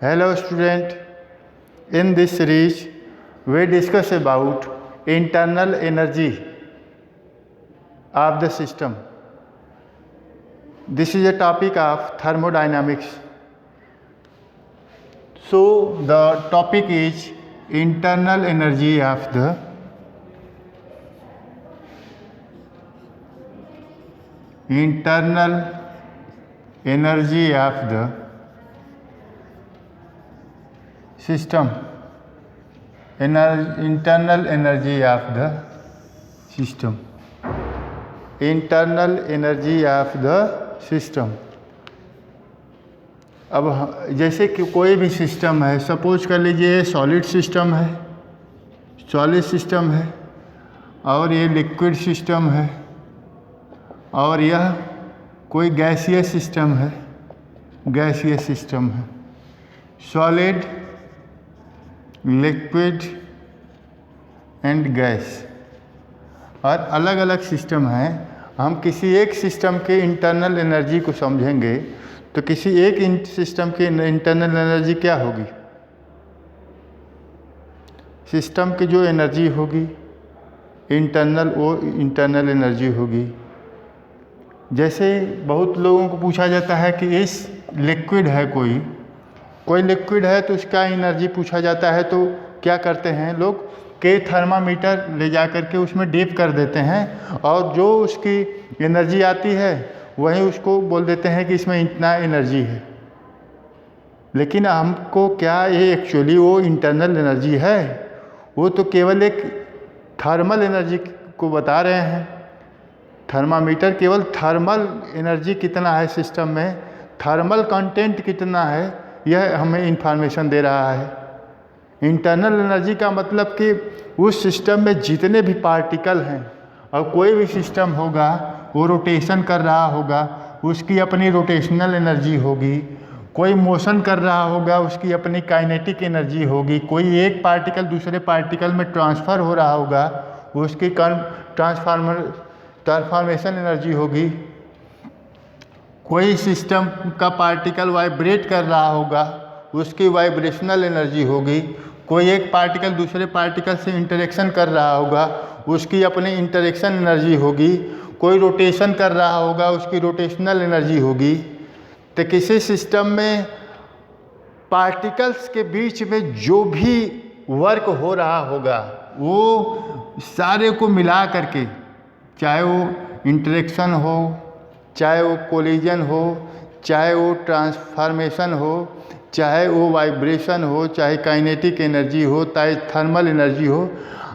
Hello student, in this series we discuss about internal energy of the system. This is a topic of thermodynamics. So the topic is internal energy of the system. Internal energy of the system. Internal energy of the system. अब जैसे कि कोई भी system है, suppose कर लीजिए solid system है और ये लिक्विड सिस्टम है और यह कोई गैसीय सिस्टम है, सॉलिड, लिक्विड एंड गैस, और अलग अलग सिस्टम हैं। हम किसी एक सिस्टम के इंटरनल एनर्जी को समझेंगे तो किसी एक सिस्टम की इंटरनल एनर्जी क्या होगी? सिस्टम की जो एनर्जी होगी वो इंटरनल एनर्जी होगी। जैसे बहुत लोगों को पूछा जाता है कि इस लिक्विड है, कोई लिक्विड है तो उसका एनर्जी पूछा जाता है, तो क्या करते हैं लोग के थर्मामीटर ले जा कर के उसमें डीप कर देते हैं और जो उसकी एनर्जी आती है वही उसको बोल देते हैं कि इसमें इतना एनर्जी है। लेकिन हमको क्या ये एक्चुअली वो इंटरनल एनर्जी है? वो तो केवल एक थर्मल एनर्जी को बता रहे हैं। थर्मामीटर केवल थर्मल एनर्जी कितना है सिस्टम में, थर्मल कंटेंट कितना है, यह हमें इंफॉर्मेशन दे रहा है। इंटरनल एनर्जी का मतलब कि उस सिस्टम में जितने भी पार्टिकल हैं और कोई भी सिस्टम होगा वो रोटेशन कर रहा होगा, उसकी अपनी रोटेशनल एनर्जी होगी। कोई मोशन कर रहा होगा, उसकी अपनी काइनेटिक एनर्जी होगी। कोई एक पार्टिकल दूसरे पार्टिकल में ट्रांसफ़र हो रहा होगा, उसकी ट्रांसफॉर्मेशन एनर्जी होगी। कोई सिस्टम का पार्टिकल वाइब्रेट कर रहा होगा, उसकी वाइब्रेशनल एनर्जी होगी। कोई एक पार्टिकल दूसरे पार्टिकल से इंटरेक्शन कर रहा होगा, उसकी अपनी इंटरेक्शन एनर्जी होगी। कोई रोटेशन कर रहा होगा, उसकी रोटेशनल एनर्जी होगी। तो किसी सिस्टम में पार्टिकल्स के बीच में जो भी वर्क हो रहा होगा वो सारे को मिला करके, चाहे वो इंटरेक्शन हो, चाहे वो कोलिजन हो, चाहे वो ट्रांसफॉर्मेशन हो, चाहे वो वाइब्रेशन हो, चाहे काइनेटिक एनर्जी हो, चाहे थर्मल एनर्जी हो,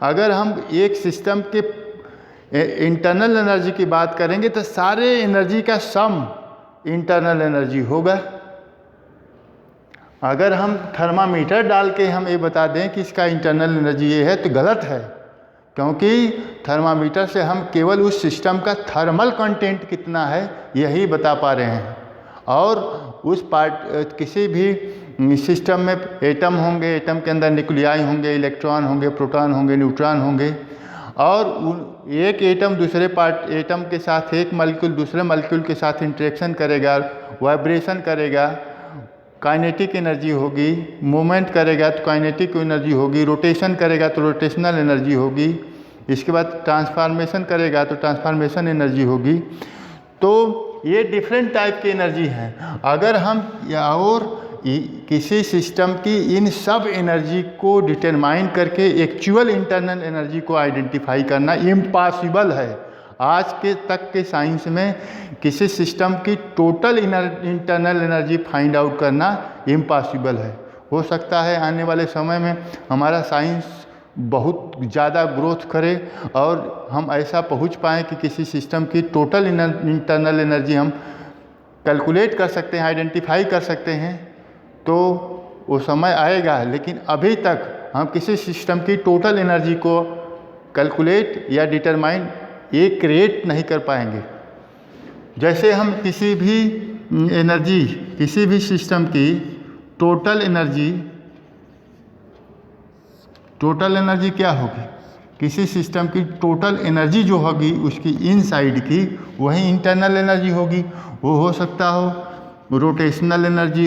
अगर हम एक सिस्टम के इंटरनल एनर्जी की बात करेंगे तो सारे एनर्जी का सम इंटरनल एनर्जी होगा। अगर हम थर्मामीटर डाल के हम ये बता दें कि इसका इंटरनल एनर्जी ये है तो गलत है, क्योंकि थर्मामीटर से हम केवल उस सिस्टम का थर्मल कंटेंट कितना है यही बता पा रहे हैं। और उस किसी भी सिस्टम में एटम होंगे, एटम के अंदर न्यूक्लियाई होंगे, इलेक्ट्रॉन होंगे, प्रोटॉन होंगे, न्यूट्रॉन होंगे, और एक एटम दूसरे एटम के साथ, एक मॉलिक्यूल दूसरे मॉलिक्यूल के साथ इंटरेक्शन करेगा, वाइब्रेशन करेगा, काइनेटिक एनर्जी होगी। मूवमेंट करेगा तो काइनेटिक एनर्जी होगी, रोटेशन करेगा तो रोटेशनल एनर्जी होगी, इसके बाद ट्रांसफॉर्मेशन करेगा तो ट्रांसफॉर्मेशन एनर्जी होगी। तो ये डिफरेंट टाइप की एनर्जी हैं। अगर हम और किसी सिस्टम की इन सब एनर्जी को डिटरमाइन करके एक्चुअल इंटरनल एनर्जी को आइडेंटिफाई करना इम्पॉसिबल है। आज के तक के साइंस में किसी सिस्टम की total internal energy find out करना इम्पॉसिबल है। हो सकता है आने वाले समय में हमारा साइंस बहुत ज़्यादा ग्रोथ करे और हम ऐसा पहुंच पाएँ कि किसी सिस्टम की टोटल इंटरनल एनर्जी हम कैलकुलेट कर सकते हैं, आइडेंटिफाई कर सकते हैं, तो वो समय आएगा। लेकिन अभी तक हम किसी सिस्टम की टोटल एनर्जी को कैलकुलेट या डिटरमाइन क्रिएट नहीं कर पाएंगे। जैसे हम किसी भी सिस्टम की टोटल एनर्जी क्या होगी? किसी सिस्टम की टोटल एनर्जी जो होगी उसकी इनसाइड की वही इंटरनल एनर्जी होगी। वो हो सकता हो रोटेशनल एनर्जी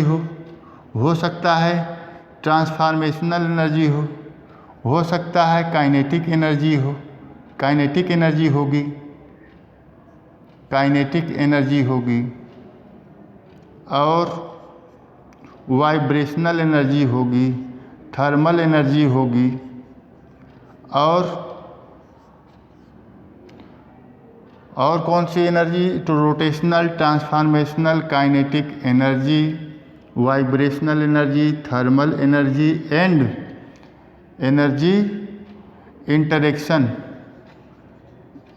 हो सकता है ट्रांसफॉर्मेशनल एनर्जी हो सकता है काइनेटिक एनर्जी हो, काइनेटिक एनर्जी होगी, काइनेटिक एनर्जी होगी, और वाइब्रेशनल एनर्जी होगी, थर्मल एनर्जी होगी, और कौन सी एनर्जी? तो rotational, transformational, kinetic energy, vibrational energy, thermal energy and energy interaction.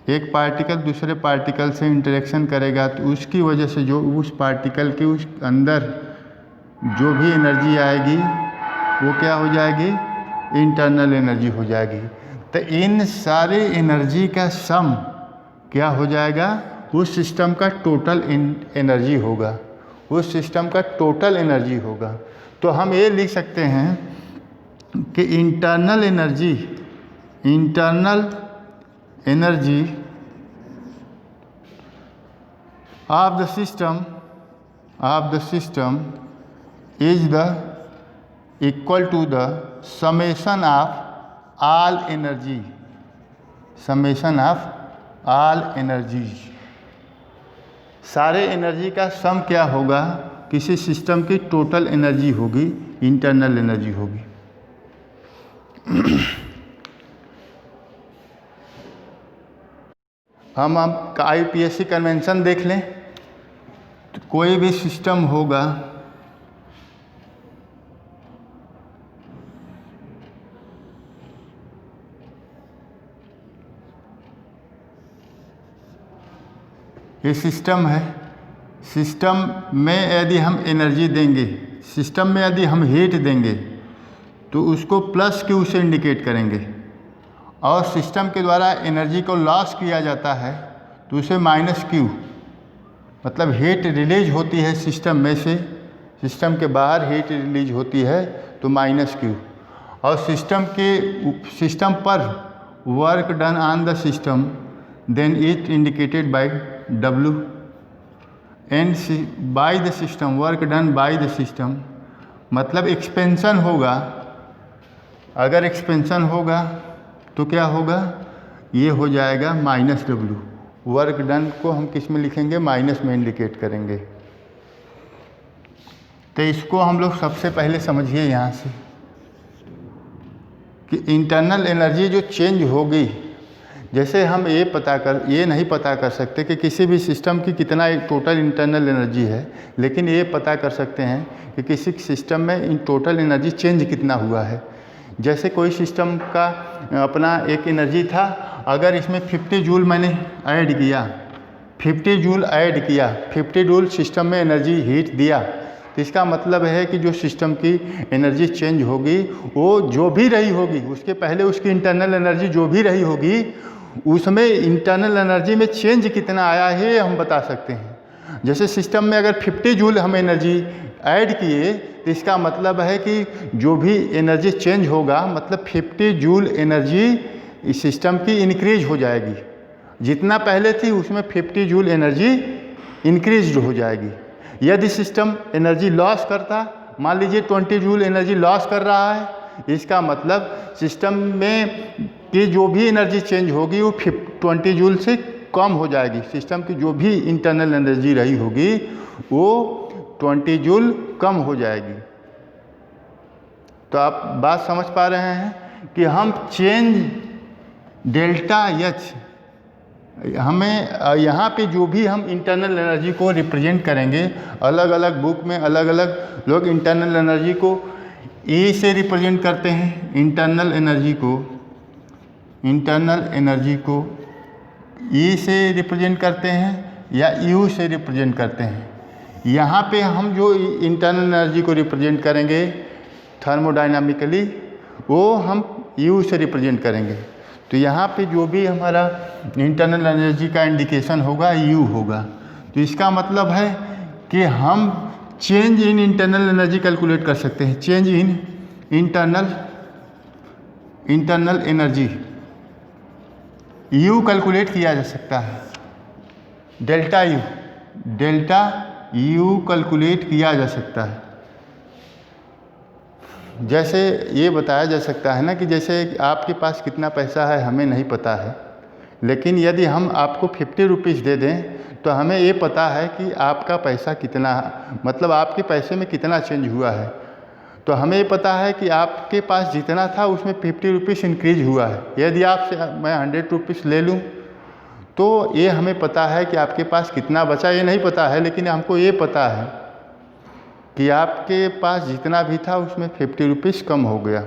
एक पार्टिकल दूसरे पार्टिकल से इंटरेक्शन करेगा तो उसकी वजह से जो उस पार्टिकल के उस अंदर जो भी एनर्जी आएगी वो क्या हो जाएगी? इंटरनल एनर्जी हो जाएगी। तो इन सारे एनर्जी का सम क्या हो जाएगा? उस सिस्टम का टोटल एनर्जी होगा, उस सिस्टम का टोटल एनर्जी होगा। तो हम ये लिख सकते हैं कि internal energy of the system is the equal to the summation of all energies सारे एनर्जी का सम क्या होगा? किसी सिस्टम की टोटल एनर्जी होगी, इंटरनल एनर्जी होगी। हम आपका IUPAC कन्वेंशन देख लें तो कोई भी सिस्टम होगा ये सिस्टम है, सिस्टम में यदि हम एनर्जी देंगे, सिस्टम में यदि हम हीट देंगे तो उसको प्लस क्यू से इंडिकेट करेंगे, और सिस्टम के द्वारा एनर्जी को लॉस किया जाता है तो उसे माइनस क्यू, मतलब हीट रिलीज होती है सिस्टम में से, सिस्टम के बाहर हीट रिलीज होती है तो माइनस क्यू, और सिस्टम पर work done on the system then it indicated by W and by the system, work done by the system, मतलब एक्सपेंशन होगा। अगर एक्सपेंशन होगा तो क्या होगा? ये हो जाएगा माइनस W। वर्क डन को हम किस में लिखेंगे? माइनस में इंडिकेट करेंगे। तो इसको हम लोग सबसे पहले समझिए यहाँ से कि इंटरनल एनर्जी जो चेंज होगी, जैसे हम ये नहीं पता कर सकते कि किसी भी सिस्टम की कितना टोटल इंटरनल एनर्जी है, लेकिन ये पता कर सकते हैं कि किसी सिस्टम में इन टोटल एनर्जी चेंज कितना हुआ है। जैसे कोई सिस्टम का अपना एक एनर्जी था, अगर इसमें 50 जूल मैंने ऐड किया, 50 जूल सिस्टम में एनर्जी हीट दिया, तो इसका मतलब है कि जो सिस्टम की एनर्जी चेंज होगी वो जो भी रही होगी, उसके पहले उसकी इंटरनल एनर्जी जो भी रही होगी उसमें इंटरनल एनर्जी में चेंज कितना आया है ये हम बता सकते हैं। जैसे सिस्टम में अगर 50 जूल हम एनर्जी ऐड किए तो इसका मतलब है कि जो भी एनर्जी चेंज होगा, मतलब 50 जूल एनर्जी इस सिस्टम की इंक्रीज हो जाएगी, जितना पहले थी उसमें 50 जूल एनर्जी इंक्रीज हो जाएगी। यदि सिस्टम एनर्जी लॉस करता, मान लीजिए 20 जूल एनर्जी लॉस कर रहा है, इसका मतलब सिस्टम में की जो भी एनर्जी चेंज होगी वो 20 जूल से कम हो जाएगी। सिस्टम की जो भी इंटरनल एनर्जी रही होगी वो 20 जूल कम हो जाएगी। तो आप बात समझ पा रहे हैं कि हम चेंज डेल्टा एच, हमें यहाँ पे जो भी हम इंटरनल एनर्जी को रिप्रेजेंट करेंगे, अलग अलग बुक में अलग अलग लोग इंटरनल एनर्जी को E से रिप्रेजेंट करते हैं, इंटरनल एनर्जी को E से रिप्रेजेंट करते हैं या U से रिप्रेजेंट करते हैं। यहाँ पे हम जो इंटरनल एनर्जी को रिप्रेजेंट करेंगे थर्मोडायनामिकली, वो हम U से रिप्रेजेंट करेंगे। तो यहाँ पे जो भी हमारा इंटरनल एनर्जी का इंडिकेशन होगा U होगा। तो इसका मतलब है कि हम change in internal energy calculate कर सकते हैं। Change in internal energy U calculate किया जा सकता है, डेल्टा U कैलकुलेट किया जा सकता है। जैसे ये बताया जा सकता है ना कि जैसे आपके पास कितना पैसा है हमें नहीं पता है, लेकिन यदि हम आपको 50 रुपीज़ दे दें तो हमें ये पता है कि आपका पैसा कितना, मतलब आपके पैसे में कितना चेंज हुआ है। तो हमें ये पता है कि आपके पास जितना था उसमें 50 रुपीज़ इंक्रीज हुआ है। यदि आपसे मैं 100 रुपीज़ ले लूँ तो ये हमें पता है कि आपके पास कितना बचा, ये नहीं पता है, लेकिन हमको ये पता है कि आपके पास जितना भी था उसमें 50 रुपीज़ कम हो गया।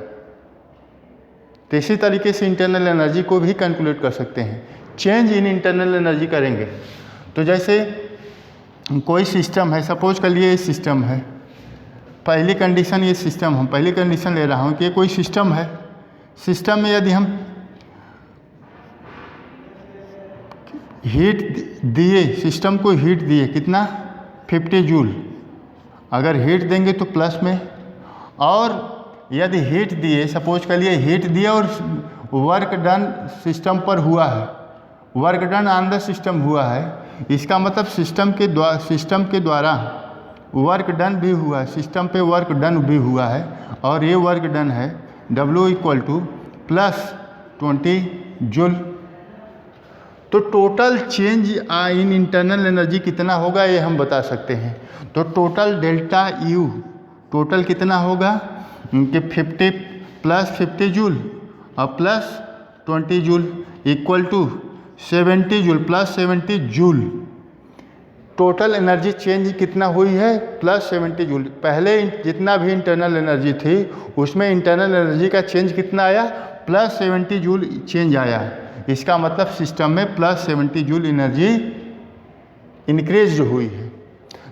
तो इसी तरीके से इंटरनल एनर्जी को भी कैलकुलेट कर सकते हैं। चेंज इन इंटरनल एनर्जी करेंगे तो जैसे कोई सिस्टम है, सपोज कर लिए ये सिस्टम है, पहली कंडीशन ये सिस्टम, हम पहली कंडीशन ले रहा हूँ कि कोई सिस्टम है, सिस्टम में यदि हम हीट दिए, सिस्टम को हीट दिए कितना 50 जूल, अगर हीट देंगे तो प्लस में, और यदि हीट दिए, सपोज कर लिए हीट दिए और वर्क डन सिस्टम पर हुआ है, work done on the system हुआ है, इसका मतलब सिस्टम के द्वारा वर्क डन भी हुआ है, सिस्टम पे वर्क डन भी हुआ है, और ये वर्क डन है W = +20 जूल। तो total change in internal energy कितना होगा ये हम बता सकते हैं। तो टोटल डेल्टा U टोटल कितना होगा कि 50 + 50 जूल और +20 joule = 70 joule, +70 joule. Total energy change कितना हुई है +70 जूल। पहले जितना भी इंटरनल एनर्जी थी उसमें इंटरनल एनर्जी का चेंज कितना आया, +70 जूल चेंज आया। इसका मतलब सिस्टम में +70 जूल एनर्जी इंक्रीज हुई है।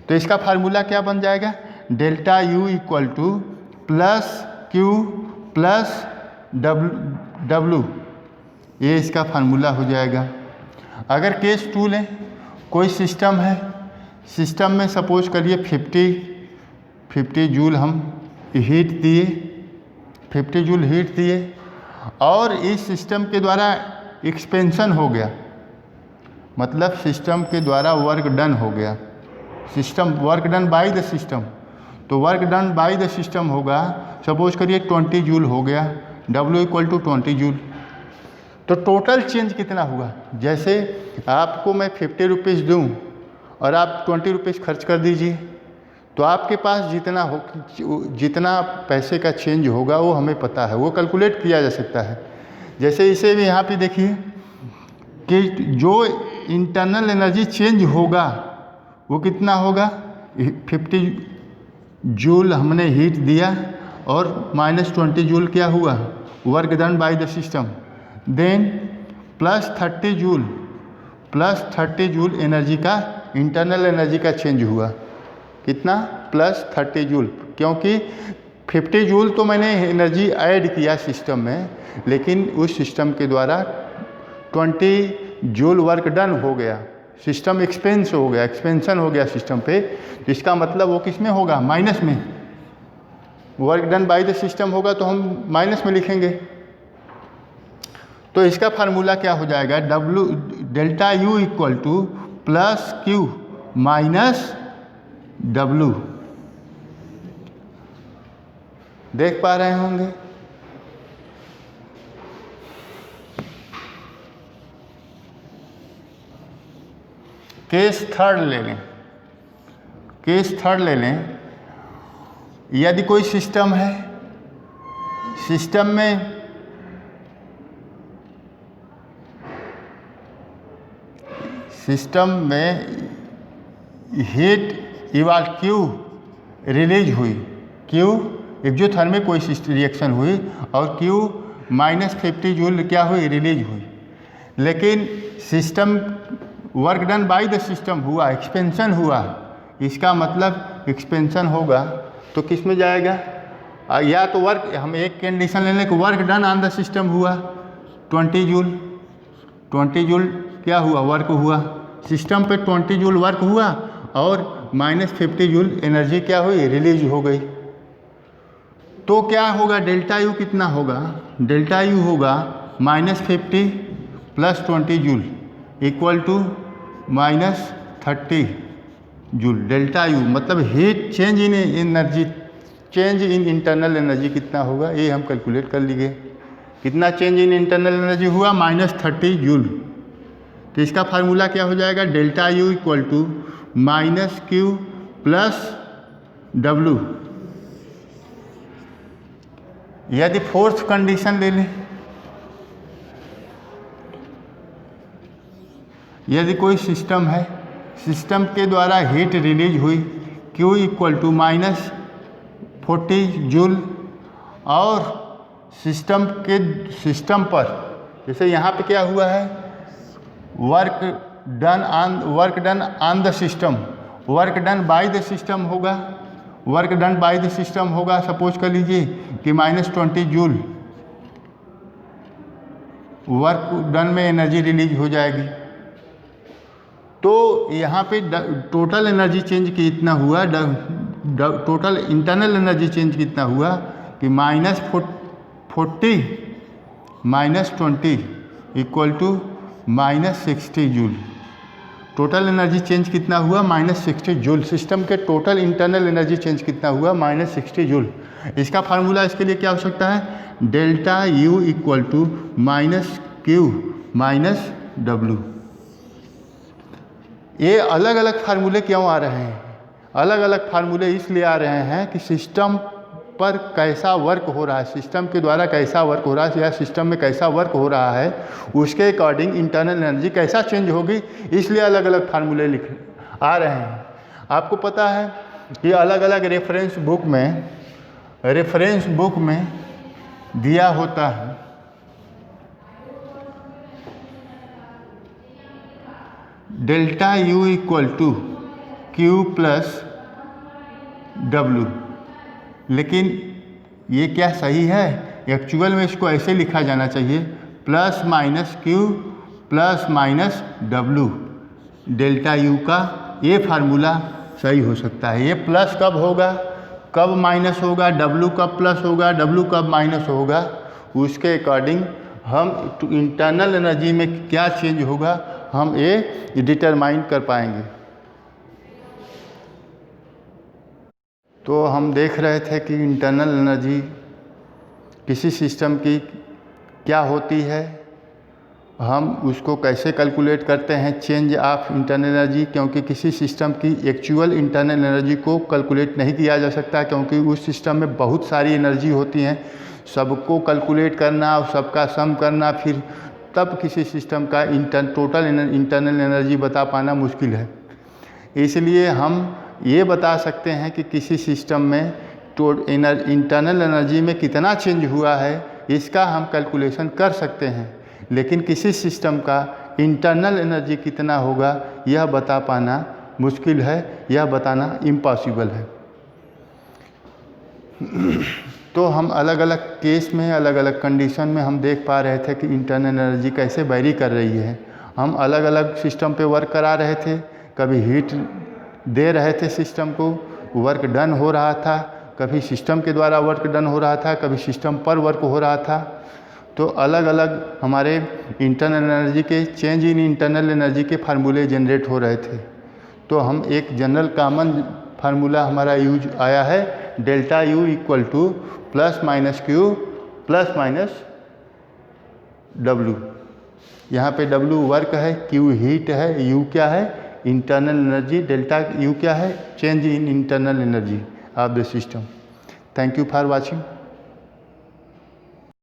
तो इसका फार्मूला क्या बन जाएगा, डेल्टा U = +Q + W, ये इसका फार्मूला हो जाएगा। अगर केस 2 लें, कोई सिस्टम है, सिस्टम में सपोज करिए 50 जूल हम हीट दिए, 50 जूल हीट दिए, और इस सिस्टम के द्वारा एक्सपेंशन हो गया, मतलब सिस्टम के द्वारा वर्क डन हो गया, system work done by the system. तो work done by the system होगा, सपोज करिए 20 जूल हो गया, W = 20 जूल। तो टोटल चेंज कितना हुआ, जैसे आपको मैं 50 रुपीज़ दूँ और आप 20 रुपीज़ खर्च कर दीजिए, तो आपके पास जितना पैसे का चेंज होगा वो हमें पता है, वो कैलकुलेट किया जा सकता है। जैसे इसे भी यहाँ पे देखिए कि जो इंटरनल एनर्जी चेंज होगा वो कितना होगा, 50 जूल हमने हीट दिया और -20 जूल क्या हुआ, work done by the system, then +30 joule energy का, इंटरनल एनर्जी का चेंज हुआ, कितना +30 जूल, क्योंकि 50 जूल तो मैंने एनर्जी ऐड किया सिस्टम में, लेकिन उस सिस्टम के द्वारा 20 जूल वर्क डन हो गया, सिस्टम एक्सपेंशन हो गया सिस्टम पे। तो इसका मतलब वो किस में होगा, माइनस में। Work done by the system होगा तो हम माइनस में लिखेंगे। तो इसका फार्मूला क्या हो जाएगा, डेल्टा U = +Q - W। देख पा रहे होंगे। केस थर्ड ले लें, यदि कोई सिस्टम है, सिस्टम में हीट इवाल Q रिलीज हुई, Q एक्सोथर्मिक कोई रिएक्शन हुई, और Q -50 जूल क्या हुई, रिलीज हुई, लेकिन system work done by the system हुआ, एक्सपेंशन हुआ। इसका मतलब एक्सपेंशन होगा तो किस में जाएगा, या तो वर्क, हम एक कंडीशन ले लें कि work done on the system हुआ 20 जूल क्या हुआ, वर्क हुआ, सिस्टम पे 20 जूल वर्क हुआ और -50 जूल एनर्जी क्या हुई, रिलीज हो गई। तो क्या होगा, डेल्टा U कितना होगा, डेल्टा U होगा -50 + 20 जूल = -30 जूल। डेल्टा U मतलब heat change in energy change in internal energy कितना होगा ये हम कैलकुलेट कर लिए। कितना चेंज इन इंटरनल एनर्जी हुआ? -30 जूल। तो इसका फार्मूला क्या हो जाएगा? Delta U equal to -Q plus W। यदि फोर्थ कंडीशन ले लें, यदि कोई सिस्टम है, सिस्टम के द्वारा हीट रिलीज हुई Q इक्वल टू -40 जूल, और सिस्टम पर जैसे यहाँ पे क्या हुआ है, work done on the system, work done by the system होगा, work done by the system होगा। सपोज कर लीजिए कि -20 जूल वर्क डन में एनर्जी रिलीज हो जाएगी। तो यहाँ पे टोटल एनर्जी चेंज कितना हुआ, टोटल इंटरनल एनर्जी चेंज कितना हुआ कि -40 -20 equal to -60 joule. Total energy change कितना हुआ? -60 जूल। सिस्टम के टोटल इंटरनल एनर्जी चेंज कितना हुआ? -60 जूल। इसका फार्मूला इसके लिए क्या हो सकता है? Delta U equal to -Q -W। ये अलग अलग फार्मूले क्यों आ रहे हैं? अलग अलग फार्मूले इसलिए आ रहे हैं कि सिस्टम पर कैसा वर्क हो रहा है, सिस्टम के द्वारा कैसा वर्क हो रहा है, या सिस्टम में कैसा वर्क हो रहा है, उसके अकॉर्डिंग इंटरनल एनर्जी कैसा चेंज होगी, इसलिए अलग अलग फार्मूले आ रहे हैं। आपको पता है कि अलग अलग रेफरेंस बुक में दिया होता है delta U equal to Q plus W। लेकिन ये क्या सही है? एक्चुअल में इसको ऐसे लिखा जाना चाहिए +-Q +-W। डेल्टा यू का ये फार्मूला सही हो सकता है। ये प्लस कब होगा, कब माइनस होगा, W कब प्लस होगा, W कब माइनस होगा, उसके अकॉर्डिंग हम इंटरनल एनर्जी में क्या चेंज होगा हम ये डिटरमाइन कर पाएंगे। तो हम देख रहे थे कि इंटरनल एनर्जी किसी सिस्टम की क्या होती है, हम उसको कैसे कैलकुलेट करते हैं चेंज ऑफ इंटरनल एनर्जी, क्योंकि किसी सिस्टम की एक्चुअल इंटरनल एनर्जी को कैलकुलेट नहीं किया जा सकता, क्योंकि उस सिस्टम में बहुत सारी एनर्जी होती हैं, सबको कैलकुलेट करना और सबका सम करना, फिर तब किसी सिस्टम का टोटल इंटरनल एनर्जी बता पाना मुश्किल है। इसलिए हम ये बता सकते हैं कि किसी सिस्टम में इंटरनल एनर्जी में कितना चेंज हुआ है, इसका हम कैलकुलेशन कर सकते हैं, लेकिन किसी सिस्टम का इंटरनल एनर्जी कितना होगा यह बता पाना मुश्किल है, यह बताना इम्पॉसिबल है। तो हम अलग अलग केस में, अलग अलग कंडीशन में हम देख पा रहे थे कि इंटरनल एनर्जी कैसे वेरी कर रही है। हम अलग अलग सिस्टम पे वर्क करा रहे थे, कभी हीट दे रहे थे सिस्टम को, वर्क डन हो रहा था, कभी सिस्टम के द्वारा वर्क डन हो रहा था, कभी सिस्टम पर वर्क हो रहा था। तो अलग अलग हमारे इंटरनल एनर्जी के चेंज इन इंटरनल एनर्जी के फार्मूले जनरेट हो रहे थे। तो हम एक जनरल कॉमन फार्मूला हमारा यूज आया है, delta U equal to +-Q +-W। यहाँ पे W वर्क है, Q हीट है, U क्या है, इंटरनल एनर्जी, डेल्टा यू क्या है, change in internal energy of the system. Thank you for watching.